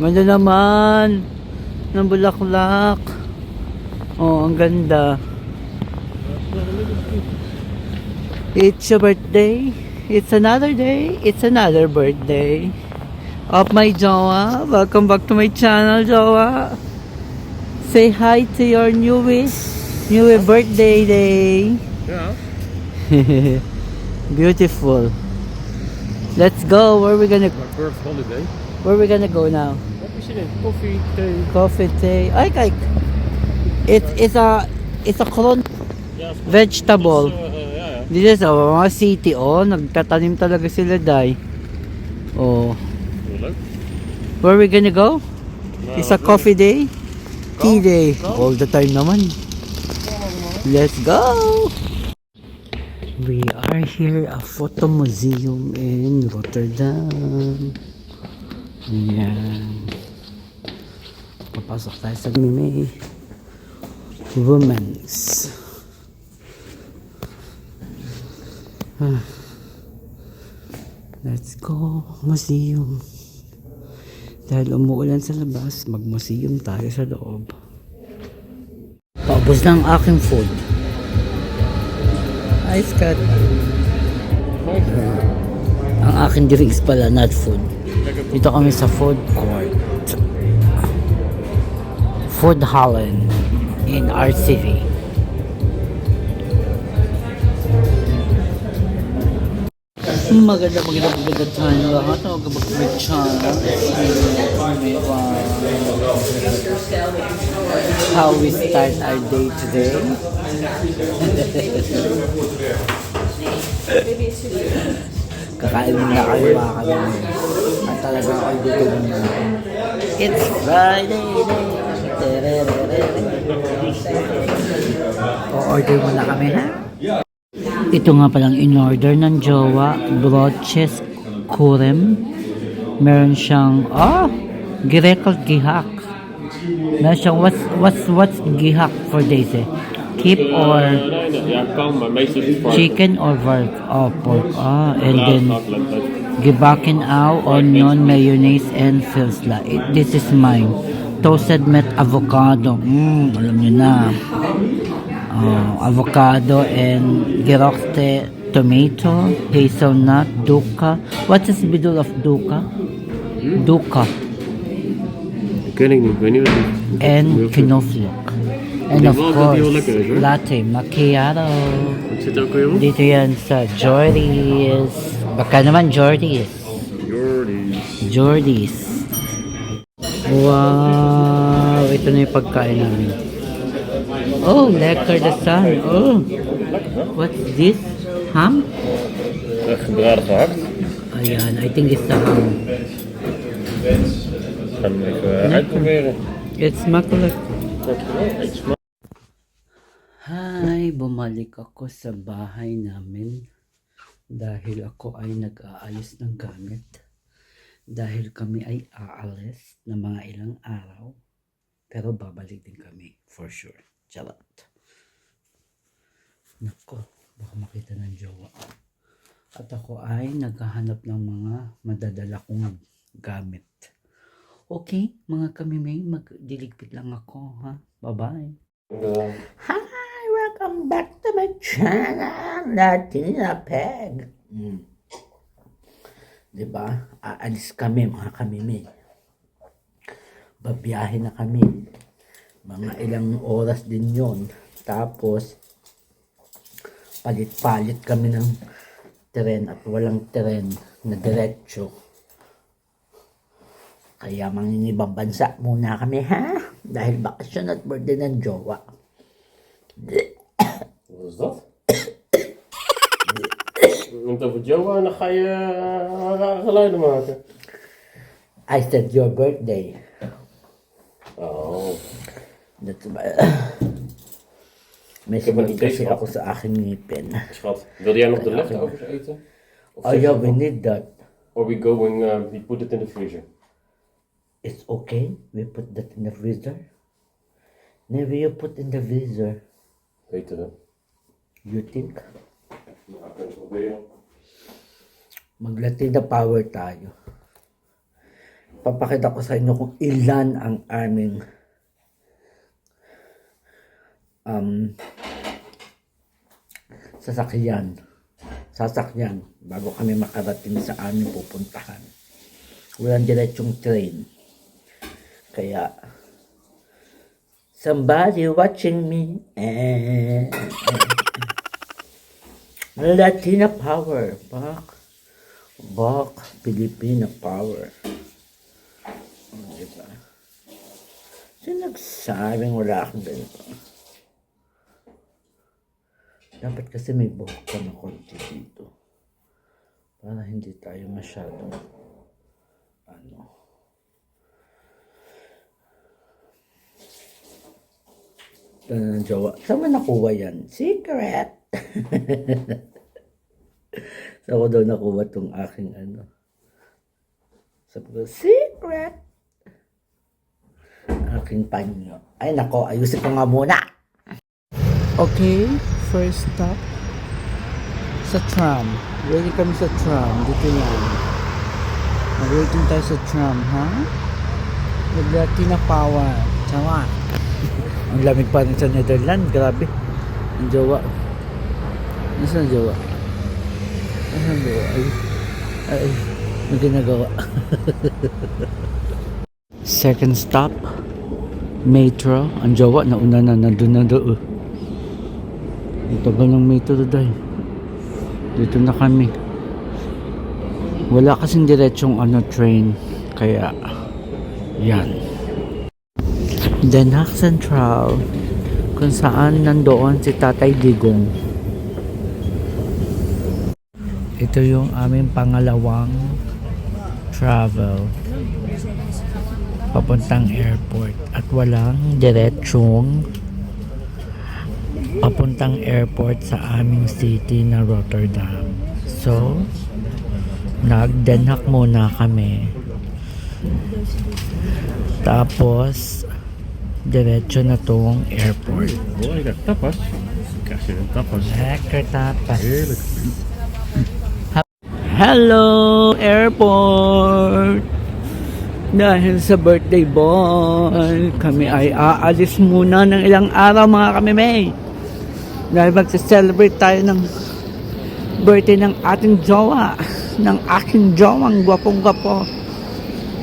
Ganda naman ng bulaklak. Oh, ang ganda. It's your birthday. It's another day. It's another birthday of my Jowa. Welcome back to my channel, Jowa. Say hi to your new birthday day. Yeah. Beautiful. Let's go. Where we gonna Birth holiday. Where we gonna go now? Wat is er in? Koffie, thee. Coffee, tea. Ay, kijk. It's a clone Ja, vegetable. ja. Dito sa mga city, oh, nagtatanim talaga sila, day. Oh. Heel leuk. Where we gonna go? Nou, It's a wat coffee day? Tea day. Go. All the time naman. Let's go! We are here at Photo Museum in Rotterdam. Ayan. Papasok tayo sa may Women's. Let's go, museum. Dahil umuulan sa labas, mag-museum tayo sa loob. Paubos na ang aking food. Hi, Scott. Ang aking drinks pala, not food. Dito kami sa food court. Food Holland in our city. Maganda tayo lahat. Maganda channel. How we start our day today. Kakain na kayo mga kami. At talaga ako dito na. It's Friday day. O-order muna kami, ha? Ito nga palang in-order ng Jowa, broches kurem. Meron siyang, girekal gihak. Meron siyang, what's gihak for Daisy? Keep or Ja, kan, maar meestal is het vark. chicken or pork. And Ja, then dat gaat leuk. gibakin au, onion, mayonnaise, and filsla. This is mine. Toasted met avocado. Alam nyo na. Avocado and girokte tomato, hazelnut, dukkha. What is the middle of dukkha? Dukkha. Ik weet niet wat het is. And knoflook. And of Die wel course, heel lekker is, hoor. latte macchiato. Wat zit er ook weer op? Dito yan sa Jordy's. Baka naman Jordy's. Jordy's. Wow! Ito na yung pagkain namin. Oh, lekker de sun. Oh, what's this? Ham? Gebraden gehakt. Ayan, I think it's the ham. Gaan we even uitproberen. It's makkelijk. Eet smaak. Hi, bumalik ako sa bahay namin dahil ako ay nag-aayos ng gamit. Dahil kami ay aalis na mga ilang araw. Pero babalik din kami, for sure. Charot. Nako, baka makita ng jowa. At ako ay naghahanap ng mga madadala kong gamit. Okay, mga kamimay, magdiligpit lang ako, ha? Bye-bye. Hi, welcome back to my channel, Latina Peg. Diba? Aalis kami, mga kamimay. Babiyahe na kami. Mga ilang oras din yon. Tapos, palit-palit kami ng tren at walang tren na diretso. Kaya manginibang bansa muna kami, ha? Dahil bakasyon at birthday ng jowa. Wat is dat? Je komt over Joa en dan ga je rare geluiden maken. I said your birthday. Oh. That's may Ik heb een sinili idee, kasi schat. ako sa aking ngipin. Schat, wilde jij nog de leftovers eten? Of Oh zeg yeah, je we van- need that. Or we put it in the freezer. It's okay. We put that in the freezer. Never you put in the freezer. Beter hè? You think? Nou, kan je proberen. Mag-Latina power tayo. papakita ko sa inyo kung ilan ang aming sasakyan bago kami makarating sa aming pupuntahan. Walang diretsong train. Kaya, somebody watching me. Latina power. Bak, Filipina power. Diba? Sinagsabing wala akong ganito. Dapat kasi may buhok ka na konti dito. Para hindi tayo masyadong ito na ng jowa. Saan mo nakuha yan? Secret! Saan ko daw nakuha tong aking sabi ko, secret! Aking panyo. Ay nako, ayusin ko nga muna. Okay, first stop sa tram. Ready kami sa tram. Dito lang. Waiting tayo sa tram, ha? Latina power. Tama. Ang lamig pa rin sa Netherlands. Grabe. Ang jowa. Nasaan ang jowa? Nasaan ang jowa? Ay. May ginagawa. Second stop. Metro. Ang jowa. Nauna na. Nandun na doon. Ang tagal ng metro dahil. Dito na kami. Wala kasing diretsong train. Kaya, yan. Den Haag Central, kung saan nandoon si Tatay Digong. Ito yung aming pangalawang travel papuntang airport at walang diretsong papuntang airport sa aming city na Rotterdam. So, nag-Den Haag muna kami. Tapos, diretso na tong airport. Oh, ik heb tapas. Krijg je een tapas. Lekker tapas. Heerlijk. Hello, airport! Dahil sa birthday boy, kami ay aalis muna ng ilang araw mga kamimay. Dahil magsa-celebrate tayo ng birthday ng ating jowa, ng aking jowang gwapong-gwapo.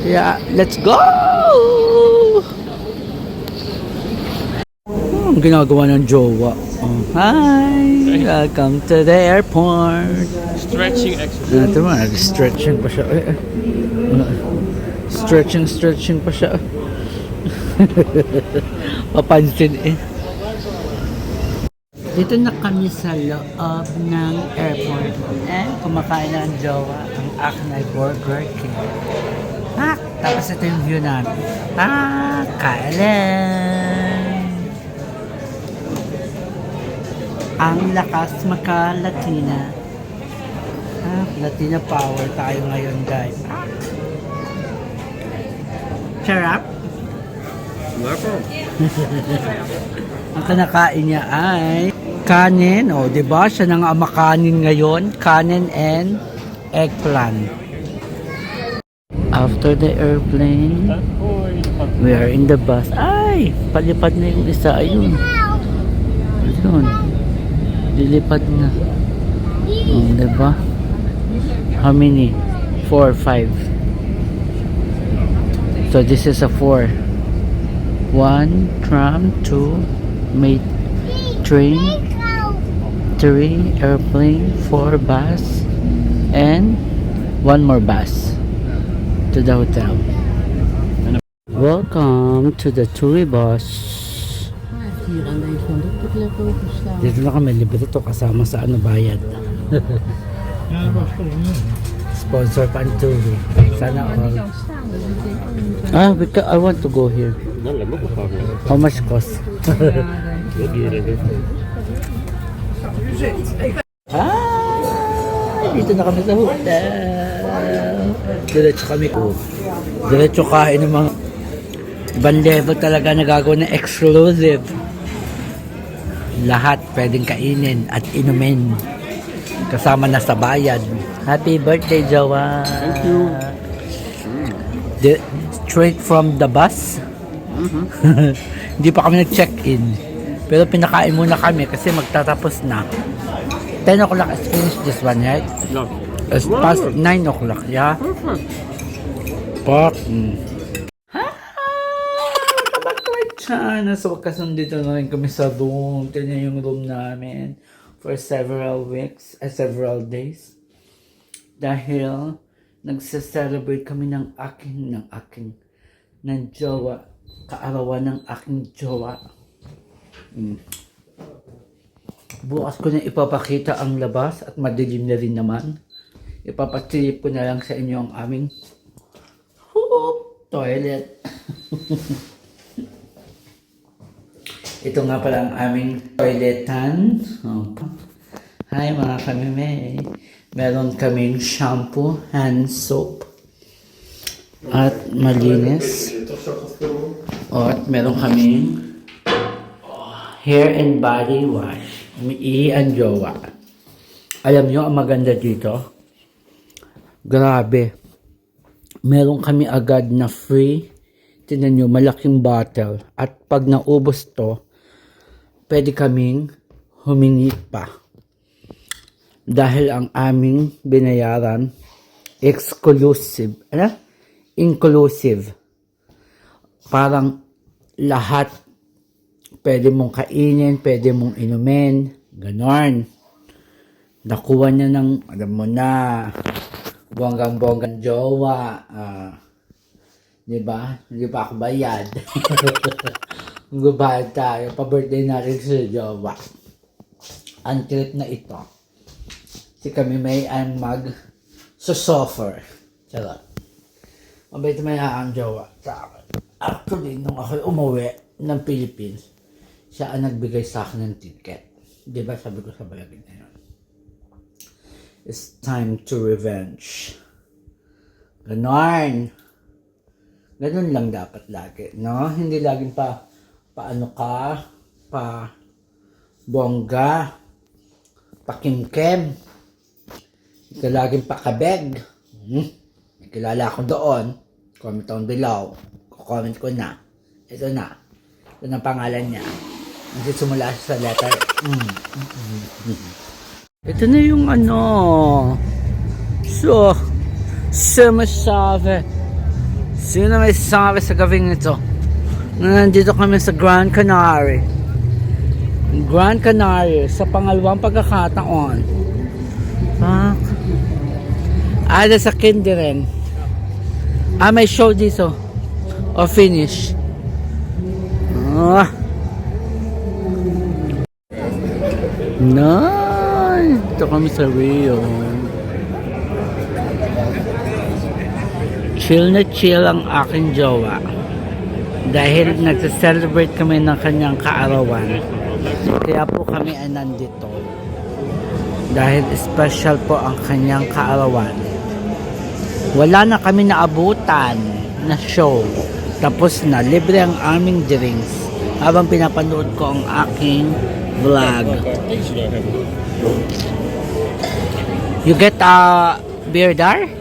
Kaya, let's go! Ang ginagawa ng jowa. Oh, hi! Welcome to the airport. Stretching exercise. Ito mo, stretching pa siya. Stretching pa siya. Papansin eh. Dito na kami sa loob ng airport. Kumakain na ang jowa. Ang akin ay Burger King. Tapos ito yung view namin. Kailan! Ang lakas maka-Latina. Latina power tayo ngayon, guys. Sarap. Lekker. Ang kinakain niya ay kanin. O, diba? Siya na nga makanin ngayon. Kanin and eggplant. After the airplane, we are in the bus. Ay! Palipad na yung isa. Ayun. Ayun. Lilipad na. Diba? How many? 4, 5. So this is a 4. 1 tram, 2 train, 3 airplane, 4 bus, and 1 more bus to the hotel. Welcome to the TUI bus. Dito na kami, libre to kasama sa bayad. Sponsor pa ang TUI. Sana all. Because I want to go here. Dan lijkt me ook wel graag. How much cost? Heel duur, denk ik. Dito na kami sa hotel. Diretso kami ko. Diretso kain ng mga ibang level talaga nagagawa na exclusive. Lahat pwedeng kainin at inumin. Kasama na sa bayad. Happy birthday, Jowa! Thank you. Straight from the bus. Hindi pa kami nag-check-in. Pero pinakain muna kami kasi magtatapos na. 10 o'clock is finished this one, right? No. It's past 9 o'clock, yeah? Pak. So, wakas nandito na rin kami sa room. Tignan yung room namin for several weeks, several days. Dahil nagse-celebrate kami ng jowa. Kaarawan ng aking jowa. Bukas ko na ipapakita ang labas at madilim na rin naman. Ipapasilip ko na lang sa inyo ang aming toilet. Ito nga pala ang aming toiletan. Hi mga kamime. Meron kaming shampoo, hand soap, at malinis. At meron kaming hair and body wash. Umiihi ang jowa. Alam nyo, ang maganda dito, grabe. Meron kami agad na free. Tignan nyo, malaking bottle. At pag naubos to, pwede kaming humingi pa. Dahil ang aming binayaran, exclusive. Ano? Inclusive. Parang lahat pwede mong kainin, pwede mong inumin, ganon. Nakuha niya ng, alam mo na, bonggang-bonggang jowa. Diba? Hindi pa ako bayad. Magbabayad tayo. Pa-birthday natin sa jowa. Ang trip na ito. Si kami may ang mag-suffer. Charot. Mabait may ang jowa sa akin. Actually, nung ako umuwi ng Philippines, siya ang nagbigay sa akin ng ticket. Di ba sabi ko sa balagin na yun? It's time to revenge. Ganon. Ganon lang dapat lagi, no? Hindi laging paano ka, pa bongga, pakimkem. Hindi laging pakabeg. May kilala ako doon. Comment down below. Comment ko na. Ito na. Ito na pangalan niya. Nagsisimula siya sa letter. Ito na yung ano. So, masabi. Sino may sabi sa gabing ito? Nandito kami sa Grand Canary. Grand Canary sa pangalawang pagkakataon. Fuck. Ada sa Kindiren. May show dito. O finish. Nice! Ito kami sa Rio. Chill na chill ang aking jowa. Dahil nagsa-celebrate kami ng kanyang kaarawan. Kaya po kami ay nandito. Dahil special po ang kanyang kaarawan. Wala na kami naabutan na show. Tapos na, libre ang aming drinks. Habang pinapanood ko ang aking vlog. You get a beer there?